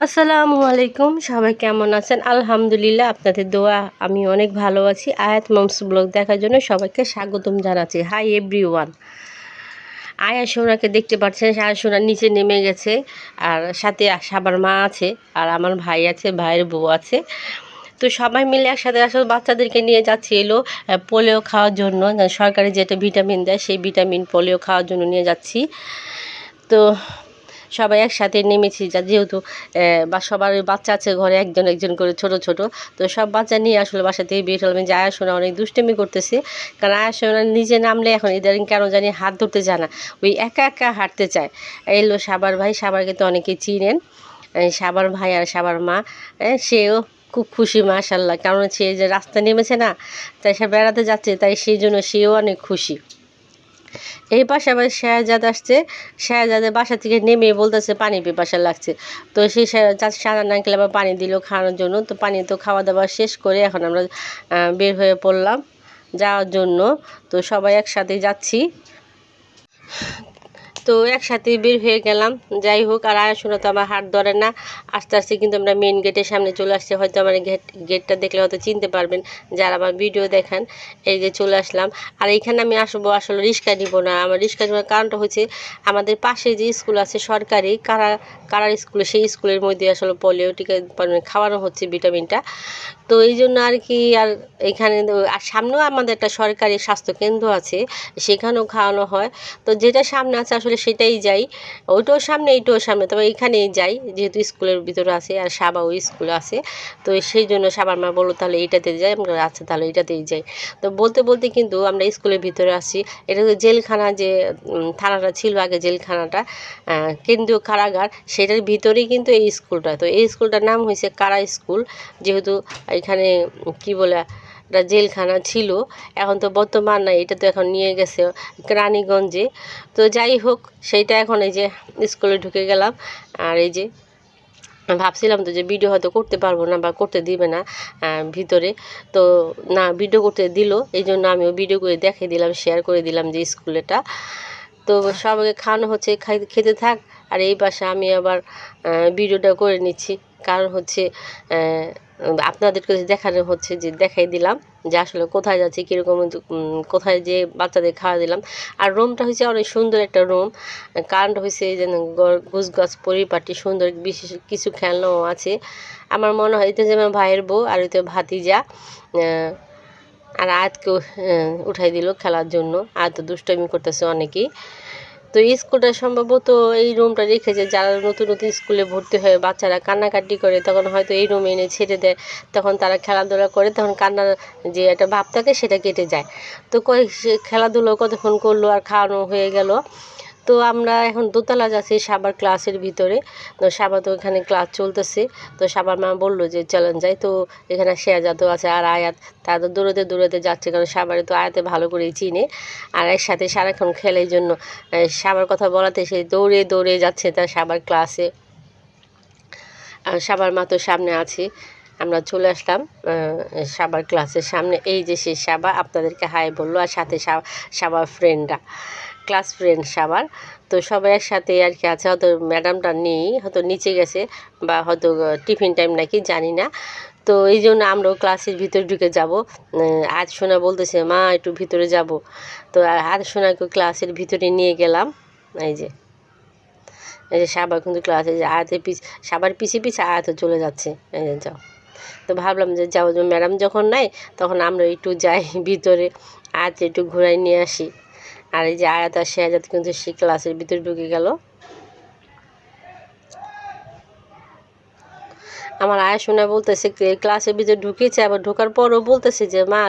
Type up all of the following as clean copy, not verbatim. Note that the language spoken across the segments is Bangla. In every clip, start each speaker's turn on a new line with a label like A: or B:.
A: আসসালামু আলাইকুম, সবাই কেমন আছেন? আলহামদুলিল্লাহ, আপনাদের দোয়া আমি অনেক ভালো আছি। আয়াত মমস ব্লগ দেখার জন্য সবাইকে স্বাগতম জানাচ্ছি। Hi everyone. আয়া সোনাকে দেখতে পাচ্ছেন, আয়া সোনার নিচে নেমে গেছে, আর সাথে সাবার মা আছে, আর আমার ভাই আছে, ভাইয়ের বউ আছে। তো সবাই মিলে একসাথে আসলে বাচ্চাদেরকে নিয়ে যাচ্ছি পোলিও খাওয়ার জন্য। সরকারি যেটা ভিটামিন দেয়, সেই ভিটামিন পোলিও খাওয়ার জন্য নিয়ে যাচ্ছি। তো সবাই একসাথে নেমেছি, যেহেতু বা সবার বাচ্চা আছে ঘরে, একজন একজন করে ছোট ছোট। তো সব বাচ্চা নিয়ে আসলে বাসা থেকে বের হলাম। যে আয়া সোনা অনেক দুষ্টামি করতেছে, কারণ আয়া সোনা নিজে নামলে এখন ইদারিং কেন জানি হাত ধরতে যায় না, ওই একা একা হাঁটতে চায়। এলো সাবার ভাই, সাবারকে তো অনেকেই চিনেন, সাবার ভাই আর সাবার মা। সেও খুব খুশি মাশাল্লাহ, কারণ সে যে রাস্তা নেমেছে না, তাই সে বেড়াতে যাচ্ছে, তাই সেই জন্য সেও অনেক খুশি। এই পাশে আবার শাহজাদ আসছে, শাহজাদের বাসা থেকে নেমে বলতেছে পানি পিপাসা লাগছে। তো সেই শাহজাদ আঙ্কেল আবার পানি দিল খাওয়ানোর জন্য। তো পানি তো খাওয়া দাওয়া শেষ করে এখন আমরা বের হয়ে পড়লাম যাওয়ার জন্য। তো সবাই একসাথে যাচ্ছি, তো একসাথে বের হয়ে গেলাম। যাই হোক, আর আয়াশোনা তো আমার হাত ধরে না। আস্তে আস্তে কিন্তু আমরা মেন গেটের সামনে চলে আসছি। হয়তো আমার গেটটা দেখলে হয়তো চিনতে পারবেন যারা আমার ভিডিও দেখেন। এই যে চলে আসলাম। আর এইখানে আমি আসবো, আসলে রিক্সা নিব না। আমার রিক্সা নেওয়ার কারণটা হচ্ছে, আমাদের পাশে যে স্কুল আছে সরকারি কারার স্কুলে, সেই স্কুলের মধ্যে আসলে পোলিও টিকা খাওয়ানো হচ্ছে ভিটামিনটা। তো এই জন্য আর কি, আর এখানে আর সামনেও আমাদের একটা সরকারি স্বাস্থ্যকেন্দ্র আছে, সেখানেও খাওয়ানো হয়। তো যেটা সামনে আছে আসলে সেটাই যাই, ওইটাও সামনে এইটাও সামনে, তবে এইখানেই যাই যেহেতু স্কুলের ভিতরে আছে আর সাবাও স্কুল আছে। তো সেই জন্য সাবার মা বললো তাহলে এইটাতে যাই, আমরা আচ্ছা তাহলে এইটাতেই যাই। তো বলতে বলতে কিন্তু আমরা স্কুলের ভিতরে আসি। এটা তো জেলখানা, যে থানাটা ছিল আগে, জেলখানাটা কেন্দ্রীয় কারাগার, সেটার ভিতরেই কিন্তু এই স্কুলটা। তো এই স্কুলটার নাম হয়েছে কারা স্কুল, যেহেতু এখানে কি বলে, এটা জেলখানা ছিল, এখন তো বর্তমান নাই, এটা তো এখন নিয়ে গেছে রানীগঞ্জে। তো যাই হোক, সেইটা এখন এই যে স্কুলে ঢুকে গেলাম। আর এই যে ভাবছিলাম তো যে ভিডিও হয়তো করতে পারবো না বা করতে দিবে না ভিতরে, তো না, ভিডিও করতে দিল, এই জন্য আমিও ভিডিও করে দেখিয়ে দিলাম, শেয়ার করে দিলাম যে স্কুলেটা। তো সবাইকে খাওয়ানো হচ্ছে, খেতে থাক। আর এই পাশে আমি আবার ভিডিওটা করে নিচ্ছি, কারণ হচ্ছে আপনাদেরকে দেখানো হচ্ছে, যে দেখাই দিলাম যে আসলে কোথায় যাচ্ছি, কীরকম কোথায় যে বাচ্চাদের খাওয়া দিলাম। আর রুমটা হচ্ছে অনেক সুন্দর একটা রুম, কারণটা হয়েছে যেন গোছ গাছ পরিপাটি সুন্দর, বিশেষ কিছু খেলনাও আছে। আমার মনে হয় এটা যে আমার ভাইয়ের বউ, আর ওইতে ভাতিজা, আর আয়াতকেও উঠাই দিল খেলার জন্য। আয়াত তো দুষ্টামি করতেছে অনেকেই। তো স্কুলটা সম্ভবত এই রুমটা রেখেছে, যারা নতুন নতুন স্কুলে ভর্তি হয়ে বাচ্চারা কান্নাকাটি করে, তখন হয়তো এই রুমে এনে ছেড়ে দেয়, তখন তারা খেলাধুলা করে, তখন কান্নার যে একটা ভাব থাকে সেটা কেটে যায়। তো সে খেলাধুলো কতক্ষণ করলো, আর খাওয়ানো হয়ে গেল। তো আমরা এখন দোতলা যাচ্ছি সাবার ক্লাসের ভিতরে। তো সাবা তো এখানে ক্লাস চলতেছে। তো সাবার মা বললো যে চলেন যাই। তো এখানে শেয়াজাতও আছে আর আয়াত, তারা তো দৌড়াতে দৌড়াতে যাচ্ছে, কারণ সাবারে তো আয়াতে ভালো করেই চিনে, আর একসাথে সারাক্ষণ খেলে, এই জন্য সাবার কথা বলাতে সে দৌড়ে দৌড়ে যাচ্ছে তার সাবার ক্লাসে। আর সাবার মা তো সামনে আছে। আমরা চলে আসলাম সাবার ক্লাসের সামনে। এই যে সে সাবা আপনাদেরকে হাই বললো, আর সাথে সাবার ফ্রেন্ডরা, ক্লাস ফ্রেন্ড সাবার। তো সবাই একসাথে আর কি আছে, হয়তো ম্যাডামটা নেই, হয়তো নিচে গেছে, বা হয়তো টিফিন টাইম নাকি জানি না। তো এই জন্য আমরাও ক্লাসের ভিতরে ঢুকে যাব। আজ সোনা বলতেছে মা একটু ভিতরে যাব। তো আজ সোনাকে ক্লাসের ভিতরে নিয়ে গেলাম। এই যে সাবার কিন্তু ক্লাসে, যে আয়াতের সাবার পিছিয়ে পিছিয়ে আয়াতে চলে যাচ্ছে, এই যে যাও। তো ভাবলাম যে যাও, ম্যাডাম যখন নাই তখন আমরা একটু যাই ভিতরে, আয়াতে একটু ঘুরাই নিয়ে আসি। আর এই যে আয়াত আর শেহাজাদ কিন্তু সে ক্লাসের ভিতরে ঢুকে গেল। আমার আয়া শোনা বলতেছে ক্লাসের ভিতরে ঢুকেছে, আবার ঢোকার পরও বলতেছে যে মা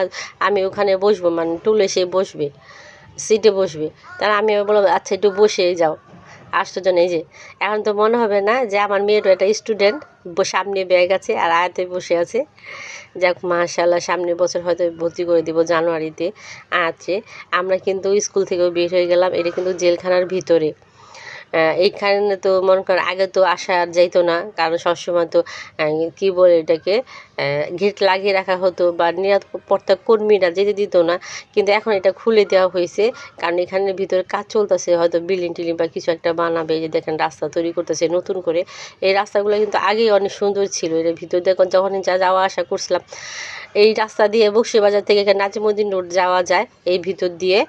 A: আমি ওখানে বসবো, মানে টুলে সে বসবে, সিটে বসবে। তার আমি বললাম আচ্ছা একটু বসেই যাও। আশ্চর্য, এই যে এখন তো মনে হবে না যে আমার মেয়েরও একটা স্টুডেন্ট, সামনে ব্যাগ আছে আর আয়াতে বসে আছে। যাক মাশাআল্লাহ, সামনের বছর হয়তো ভর্তি করে দিব জানুয়ারিতে। আছে আমরা কিন্তু স্কুল থেকেও বের হয়ে গেলাম, এটা কিন্তু জেলখানার ভিতরে। এইখানে তো মনে করেন আগে তো আসা আর যাইতো না, কারণ সবসময় তো কি বলে এটাকে গেট লাগিয়ে রাখা হতো বা নিরাপত্তা কর্মীরা যেতে দিত না। কিন্তু এখন এটা খুলে দেওয়া হয়েছে, কারণ এখানের ভিতরে কাজ চলতেছে, হয়তো বিল্ডিং টিল্ডিং বা কিছু একটা বানাবে। এই যে দেখেন রাস্তা তৈরি করতেছে নতুন করে। এই রাস্তাগুলো কিন্তু আগেই অনেক সুন্দর ছিল। এর ভিতর দেখুন যখন যাওয়া আসা করছিলাম, এই রাস্তা দিয়ে বকশীবাজার থেকে এখানে নাজিমুদ্দিন রোড যাওয়া যায় এই ভিতর দিয়ে।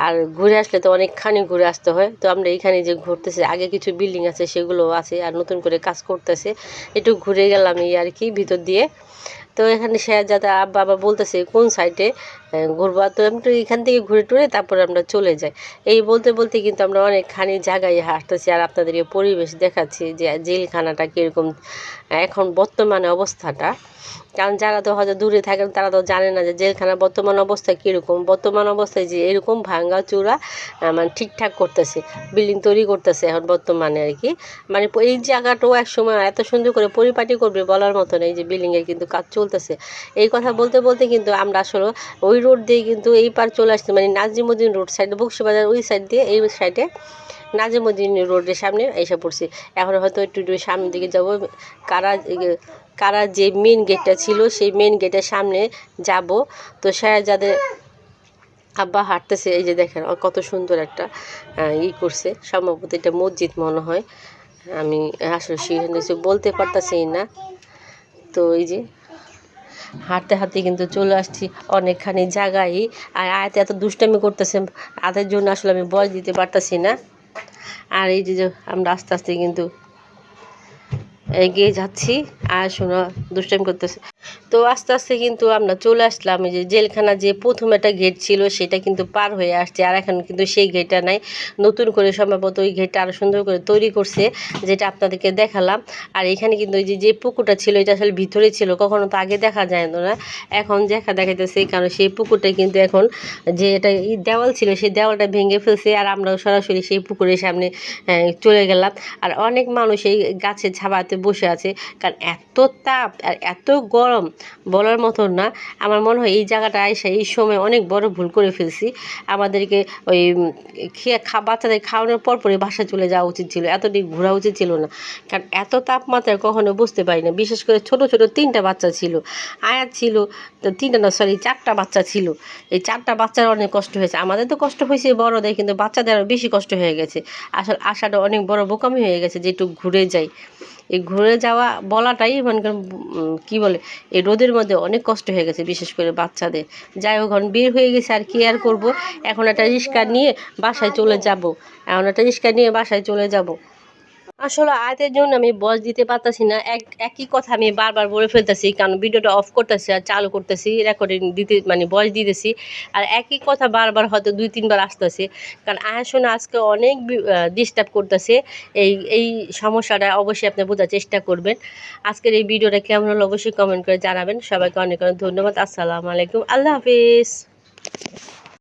A: আর ঘুরে আসলে তো অনেকখানি ঘুরে আসতে হয়। তো আমরা এইখানে যে ঘুরতেছি, আগে কিছু বিল্ডিং আছে সেগুলো আছে, আর নতুন করে কাজ করতেছে। একটু ঘুরে গেলাম এই আর কি ভিতর দিয়ে। তো এখানে শেহজাদা আব্বা আবার বলতেছে কোন সাইডে ঘুরবা, তো আমি তো এখান থেকে ঘুরে টুরে তারপরে আমরা চলে যাই। এই বলতে বলতে কিন্তু আমরা অনেকখানি জায়গায় হাঁটতেছি, আর আপনাদেরকে পরিবেশ দেখাচ্ছি যে জেলখানাটা কীরকম এখন বর্তমানে অবস্থাটা। কারণ যারা তো হয়তো দূরে থাকেন তারা তো জানে না যে জেলখানার বর্তমান অবস্থা কীরকম। বর্তমান অবস্থায় যে এরকম ভাঙ্গা চূড়া মানে ঠিকঠাক করতেছে, বিল্ডিং তৈরি করতেছে এখন বর্তমানে আর কি। মানে এই জায়গাটাও এক সময় এত সুন্দর করে পরিপাটি করবে বলার মতো নেই, যে বিল্ডিংয়ের কিন্তু কাজ চলতেছে। এই কথা বলতে বলতে কিন্তু আমরা আসলে ওই রোড দিয়ে কিন্তু এই পার চলে আসছি, মানে নাজিমুদ্দিন রোড সাইডে, বকশীবাজার ওই সাইড দিয়ে এই সাইডে নাজিমুদ্দিন রোডের সামনে এসে পড়ছি। এখন হয়তো একটু সামনের দিকে যাব, কারা যে মেন গেটটা ছিল সেই মেন গেটের সামনে যাব। তো যাদের আব্বা হাঁটতেছে, এই যে দেখেন কত সুন্দর একটা করছে, সম্ভবত এটা মসজিদ মনে হয়, আমি আসলে সেখানে কিছু বলতে পারতাছি না। তো এই যে হাঁটতে হাঁটতে কিন্তু চলে আসছি অনেকখানি জায়গায়। আর আয়াতে এত দুষ্টামি করতেছে, আদের জন্য আসলে আমি বয়স দিতে পারতাছি না। আর এই যে আমরা আস্তে আস্তে কিন্তু এগিয়ে যাচ্ছি, আর শোনো দুষ্টামি করতেছে। তো আস্তে আস্তে কিন্তু আমরা চলে আসলাম এই যে জেলখানা, যে প্রথম একটা গেট ছিল সেটা কিন্তু পার হয়ে আসছে, আর এখন কিন্তু সেই গেটটা নাই, নতুন করে সম্ভবত ওই গেটটা আরও সুন্দর করে তৈরি করছে, যেটা আপনাদেরকে দেখালাম। আর এখানে কিন্তু ওই যে পুকুরটা ছিল এটা আসলে ভিতরে ছিল, কখনো তো আগে দেখা যায় না, এখন দেখাইতেছে, কারণ সেই পুকুরটা কিন্তু এখন যে এটা দেওয়াল ছিল সেই দেওয়ালটা ভেঙে ফেলছে, আর আমরাও সরাসরি সেই পুকুরের সামনে চলে গেলাম। আর অনেক মানুষ এই গাছের ছাবাতে বসে আছে, কারণ এত তাপ আর এত গরম বলার মতো না। আমার মনে হয় এই জায়গাটা এসে এই সময় অনেক বড় ভুল করে ফেলছি। আমাদেরকে ওই বাচ্চাদের খাওয়ানোর পরপরই বাসায় চলে যাওয়া উচিত ছিল, এতদিন ঘোরা উচিত ছিল না, কারণ এত তাপমাত্রায় কখনো বুঝতে পারি না। বিশেষ করে ছোট ছোট 3টা বাচ্চা ছিল, আয়াত ছিল, তো 3টা না সরি 4টা বাচ্চা ছিল। এই 4টা বাচ্চার অনেক কষ্ট হয়েছে, আমাদের তো কষ্ট হয়েছে বড়দের, কিন্তু বাচ্চাদের আরও বেশি কষ্ট হয়ে গেছে। আসলে আশাটা অনেক বড় বোকামি হয়ে গেছে যে একটু ঘুরে যাই। এই ঘুরে যাওয়া বলাটাই মনে করেন কী বলে, এই রোদের মধ্যে অনেক কষ্ট হয়ে গেছে বিশেষ করে বাচ্চাদের। যাই হোক এখন বের হয়ে গেছে, আর কি আর করবো। এখন একটা রিক্সা নিয়ে বাসায় চলে যাব, আসলে আয়াতের জন্য আমি বয়স দিতে পারতাছি না, একই কথা আমি বারবার বলে ফেলতেছি, কারণ ভিডিওটা অফ করতেছি আর চালু করতেছি, রেকর্ডিং দিতে মানে বয়স দিতেছি, আর একই কথা বারবার হয়তো 2-3 বার আসতেছে, কারণ আয়া শোনা আজকে অনেক ডিস্টার্ব করতেছে। এই সমস্যাটা অবশ্যই আপনি বোঝার চেষ্টা করবেন। আজকের এই ভিডিওটা কেমন হলো অবশ্যই কমেন্ট করে জানাবেন। সবাইকে অনেক অনেক ধন্যবাদ। আসসালামু আলাইকুম, আল্লাহ হাফিজ।